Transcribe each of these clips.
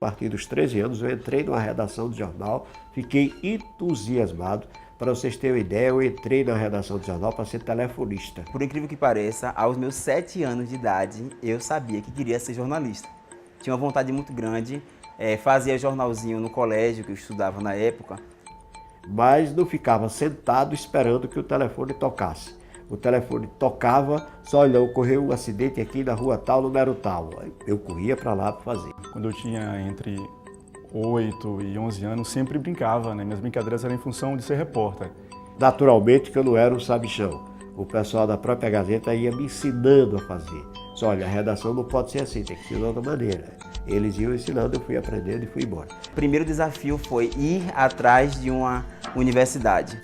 A partir dos 13 anos, eu entrei numa redação do jornal, fiquei entusiasmado. Para vocês terem uma ideia, eu entrei na redação do jornal para ser telefonista. Por incrível que pareça, aos meus 7 anos de idade, eu sabia que queria ser jornalista. Tinha uma vontade muito grande, fazia jornalzinho no colégio que eu estudava na época. Mas não ficava sentado esperando que o telefone tocasse. O telefone tocava, só olha, ocorreu um acidente aqui na rua tal, número tal. Eu corria para lá para fazer. Quando eu tinha entre 8 e 11 anos, sempre brincava, né? Minhas brincadeiras eram em função de ser repórter. Naturalmente que eu não era um sabichão. O pessoal da própria Gazeta ia me ensinando a fazer. Só olha, a redação não pode ser assim, tem que ser de outra maneira. Eles iam ensinando, eu fui aprendendo e fui embora. O primeiro desafio foi ir atrás de uma universidade.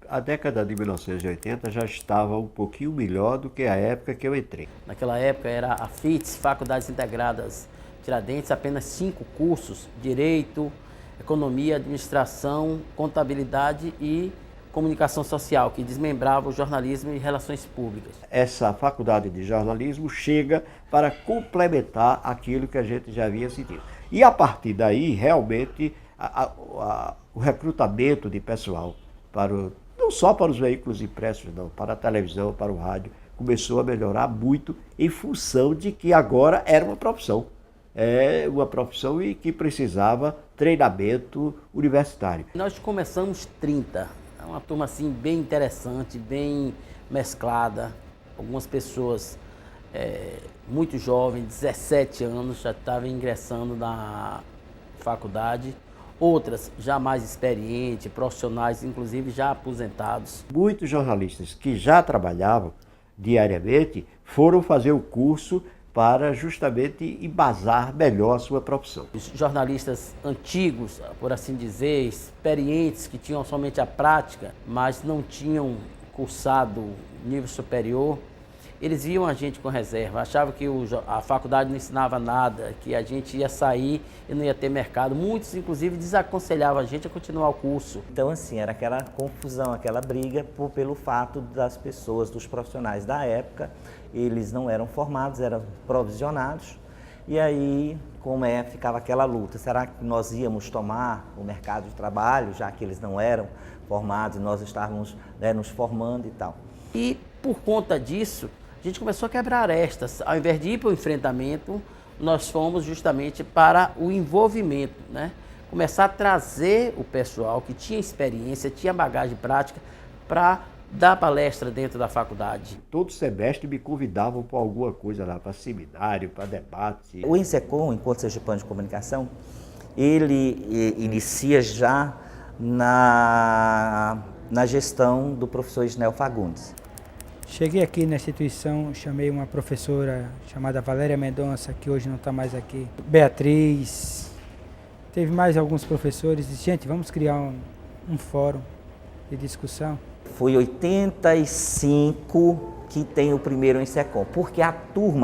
A década de 1980 já estava um pouquinho melhor do que a época que eu entrei. Naquela época era a FITS, Faculdades Integradas Tiradentes, apenas 5 cursos: Direito, Economia, Administração, Contabilidade e Comunicação Social, que desmembrava o jornalismo e relações públicas. Essa faculdade de jornalismo chega para complementar aquilo que a gente já havia sentido. E a partir daí, realmente, o recrutamento de pessoal não só para os veículos impressos, não, para a televisão, para o rádio, começou a melhorar muito em função de que agora era uma profissão. É uma profissão e que precisava treinamento universitário. Nós começamos 30, é uma turma assim bem interessante, bem mesclada. Algumas pessoas muito jovens, 17 anos, já estavam ingressando na faculdade. Outras já mais experientes, profissionais, inclusive já aposentados. Muitos jornalistas que já trabalhavam diariamente foram fazer o curso para justamente embasar melhor a sua profissão. Os jornalistas antigos, por assim dizer, experientes, que tinham somente a prática, mas não tinham cursado nível superior, eles viam a gente com reserva, achavam que a faculdade não ensinava nada, que a gente ia sair e não ia ter mercado. Muitos, inclusive, desaconselhavam a gente a continuar o curso. Então, assim, era aquela confusão, aquela briga pelo fato das pessoas, dos profissionais da época, eles não eram formados, eram provisionados. E aí, ficava aquela luta, será que nós íamos tomar o mercado de trabalho, já que eles não eram formados e nós estávamos nos formando e tal. E, por conta disso, a gente começou a quebrar arestas. Ao invés de ir para o enfrentamento, nós fomos justamente para o envolvimento, né? Começar a trazer o pessoal que tinha experiência, tinha bagagem prática, para dar palestra dentro da faculdade. Todo semestre me convidavam para alguma coisa lá, para seminário, para debate. O INSECOM, Encontro Sergipano de Comunicação, ele inicia já na gestão do professor Isnel Fagundes. Cheguei aqui na instituição, chamei uma professora chamada Valéria Mendonça, que hoje não está mais aqui, Beatriz, teve mais alguns professores, disse, gente, vamos criar um fórum de discussão. Foi em 85 que tem o primeiro INSECOM, porque a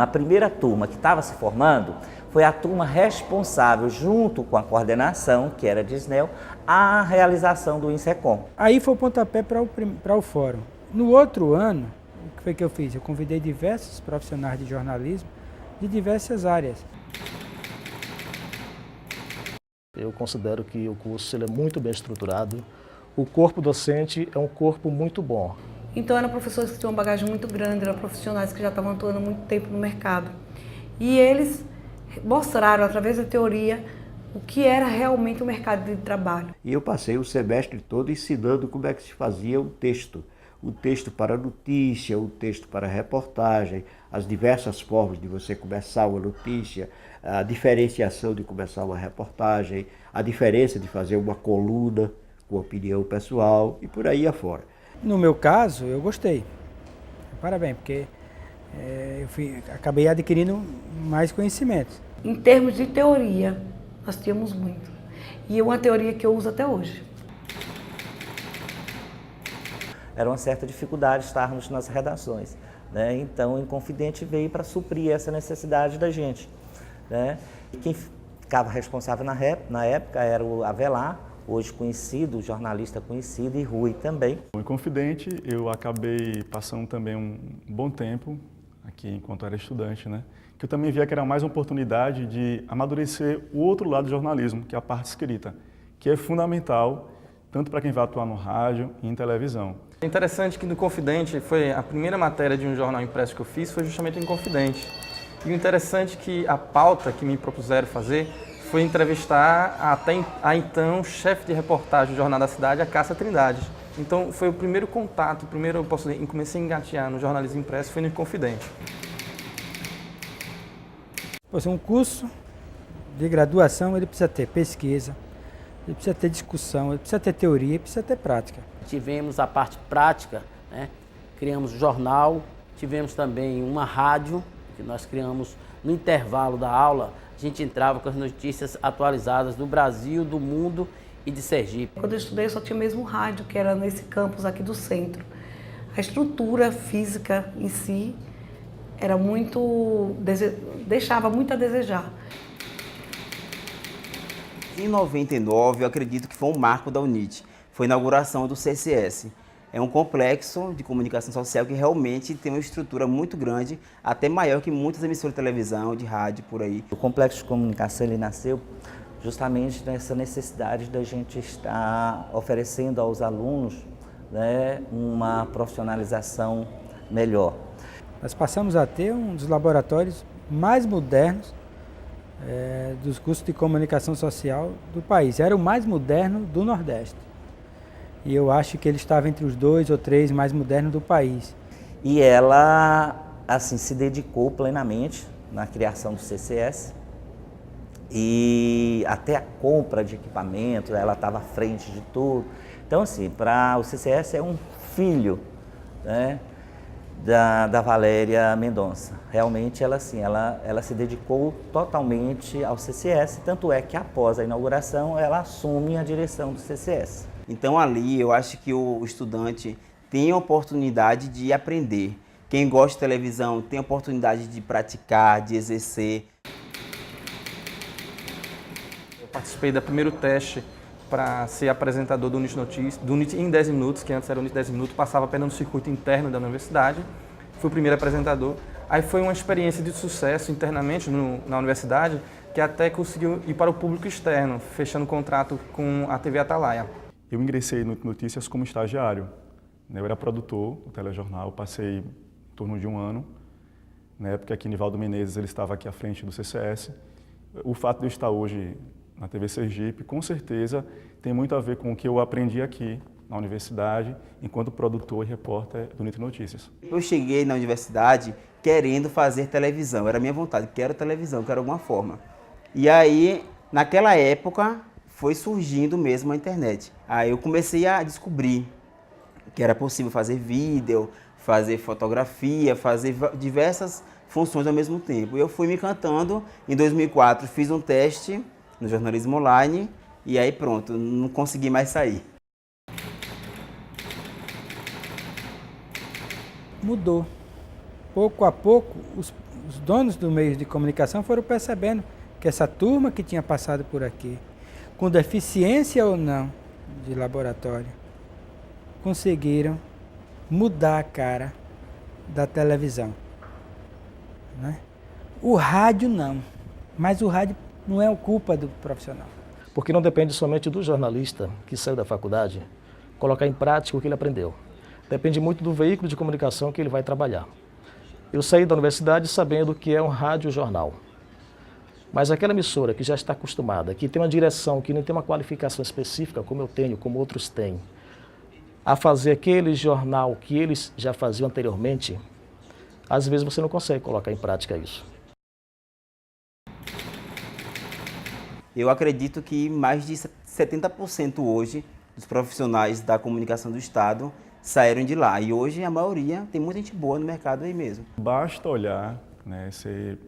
primeira turma que estava se formando, foi a turma responsável, junto com a coordenação, que era de Isnel, a realização do INSECOM. Aí foi o pontapé para o fórum. No outro ano, o que foi que eu fiz? Eu convidei diversos profissionais de jornalismo de diversas áreas. Eu considero que o curso ele é muito bem estruturado. O corpo docente é um corpo muito bom. Então eram professores que tinham uma bagagem muito grande, eram profissionais que já estavam atuando há muito tempo no mercado. E eles mostraram, através da teoria, o que era realmente o mercado de trabalho. E eu passei o semestre todo ensinando como é que se fazia um texto para notícia, um texto para reportagem, as diversas formas de você começar uma notícia, a diferenciação de começar uma reportagem, a diferença de fazer uma coluna com opinião pessoal e por aí afora. No meu caso, eu gostei. Parabéns, porque acabei adquirindo mais conhecimentos. Em termos de teoria, nós tínhamos muito. E é uma teoria que eu uso até hoje. Era uma certa dificuldade estarmos nas redações, né? Então, o Inconfidente veio para suprir essa necessidade da gente, né? Quem ficava responsável na época era o Avelar, hoje conhecido, jornalista conhecido, e Rui também. Em Confidente, eu acabei passando também um bom tempo aqui enquanto era estudante, né? Que eu também via que era mais uma oportunidade de amadurecer o outro lado do jornalismo, que é a parte escrita, que é fundamental tanto para quem vai atuar no rádio e em televisão. É interessante que no Confidente, foi a primeira matéria de um jornal impresso que eu fiz, foi justamente em Confidente. E o interessante é que a pauta que me propuseram fazer foi entrevistar a então chefe de reportagem do Jornal da Cidade, a Cássia Trindade. Então foi o primeiro contato, eu comecei a engatear no jornalismo impresso, foi no Confidente. Um curso de graduação, ele precisa ter pesquisa, ele precisa ter discussão, ele precisa ter teoria, ele precisa ter prática. Tivemos a parte prática, né? Criamos jornal, tivemos também uma rádio, que nós criamos no intervalo da aula, a gente entrava com as notícias atualizadas do Brasil, do mundo e de Sergipe. Quando eu estudei, só tinha mesmo rádio, que era nesse campus aqui do centro. A estrutura física em si era deixava muito a desejar. Em 99, eu acredito que foi um marco da UNIT, foi a inauguração do CCS. É um complexo de comunicação social que realmente tem uma estrutura muito grande, até maior que muitas emissoras de televisão, de rádio, por aí. O complexo de comunicação ele nasceu justamente nessa necessidade da gente estar oferecendo aos alunos, né, uma profissionalização melhor. Nós passamos a ter um dos laboratórios mais modernos dos cursos de comunicação social do país. Era o mais moderno do Nordeste. E eu acho que ele estava entre os 2 ou 3 mais modernos do país. E ela, assim, se dedicou plenamente na criação do CCS e até a compra de equipamento, ela estava à frente de tudo. Então, assim, o CCS é um filho, né, da Valéria Mendonça. Realmente, ela se dedicou totalmente ao CCS, tanto é que após a inauguração, ela assume a direção do CCS. Então ali eu acho que o estudante tem a oportunidade de aprender. Quem gosta de televisão tem a oportunidade de praticar, de exercer. Eu participei do primeiro teste para ser apresentador do UNIT Notícias, do UNIT em 10 minutos, que antes era o UNIT 10 minutos, passava apenas no circuito interno da universidade. Fui o primeiro apresentador. Aí foi uma experiência de sucesso internamente na universidade, que até conseguiu ir para o público externo, fechando contrato com a TV Atalaia. Eu ingressei no Notícias como estagiário. Eu era produtor do telejornal, passei em torno de um ano. Na época que Nivaldo Menezes ele estava aqui à frente do CCS. O fato de eu estar hoje na TV Sergipe, com certeza, tem muito a ver com o que eu aprendi aqui na universidade, enquanto produtor e repórter do NIT Notícias. Eu cheguei na universidade querendo fazer televisão, era a minha vontade, quero televisão, quero alguma forma. E aí, naquela época, foi surgindo mesmo a internet. Aí eu comecei a descobrir que era possível fazer vídeo, fazer fotografia, fazer diversas funções ao mesmo tempo. Eu fui me encantando, em 2004 fiz um teste no jornalismo online e aí pronto, não consegui mais sair. Mudou. Pouco a pouco, os donos do meio de comunicação foram percebendo que essa turma que tinha passado por aqui, com deficiência ou não de laboratório, conseguiram mudar a cara da televisão, né? O rádio não, mas o rádio não é culpa do profissional. Porque não depende somente do jornalista que saiu da faculdade colocar em prática o que ele aprendeu. Depende muito do veículo de comunicação que ele vai trabalhar. Eu saí da universidade sabendo que é um rádio-jornal. Mas aquela emissora que já está acostumada, que tem uma direção, que não tem uma qualificação específica, como eu tenho, como outros têm, a fazer aquele jornal que eles já faziam anteriormente, às vezes você não consegue colocar em prática isso. Eu acredito que mais de 70% hoje dos profissionais da comunicação do Estado saíram de lá. E hoje a maioria, tem muita gente boa no mercado aí mesmo. Basta olhar, né, você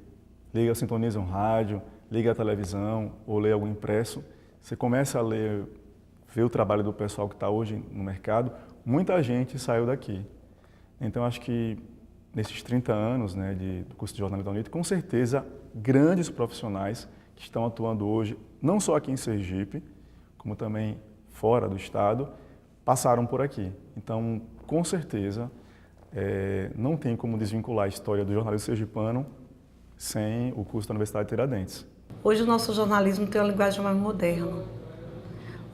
liga, sintoniza um rádio, liga a televisão ou lê algum impresso, você começa a ler, ver o trabalho do pessoal que está hoje no mercado, muita gente saiu daqui. Então acho que nesses 30 anos, né, do curso de jornalismo da UNIT, com certeza grandes profissionais que que estão atuando hoje, não só aqui em Sergipe, como também fora do estado, passaram por aqui. Então, com certeza, não tem como desvincular a história do jornalismo sergipano sem o curso da Universidade Tiradentes. Hoje o nosso jornalismo tem uma linguagem mais moderna.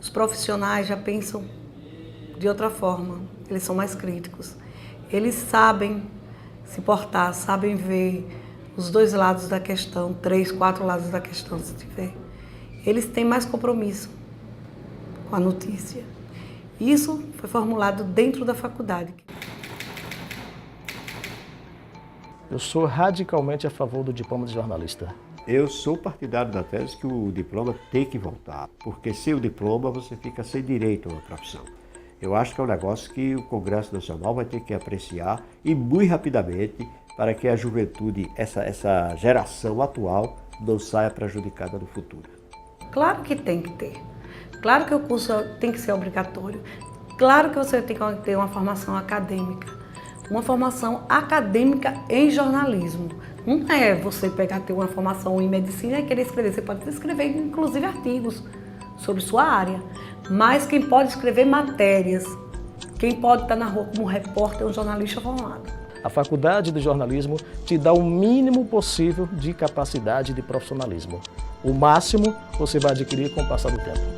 Os profissionais já pensam de outra forma, eles são mais críticos. Eles sabem se portar, sabem ver os dois lados da questão, 3, 4 lados da questão, se tiver. Eles têm mais compromisso com a notícia. Isso foi formulado dentro da faculdade. Eu sou radicalmente a favor do diploma de jornalista. Eu sou partidário da tese que o diploma tem que voltar, porque sem o diploma você fica sem direito a uma profissão. Eu acho que é um negócio que o Congresso Nacional vai ter que apreciar e muito rapidamente para que a juventude, essa geração atual, não saia prejudicada no futuro. Claro que tem que ter. Claro que o curso tem que ser obrigatório. Claro que você tem que ter uma formação acadêmica. Uma formação acadêmica em jornalismo. Não é você ter uma formação em medicina e querer escrever. Você pode escrever, inclusive, artigos sobre sua área. Mas quem pode escrever matérias, quem pode estar na rua como repórter é um jornalista formado. A faculdade de jornalismo te dá o mínimo possível de capacidade de profissionalismo. O máximo você vai adquirir com o passar do tempo.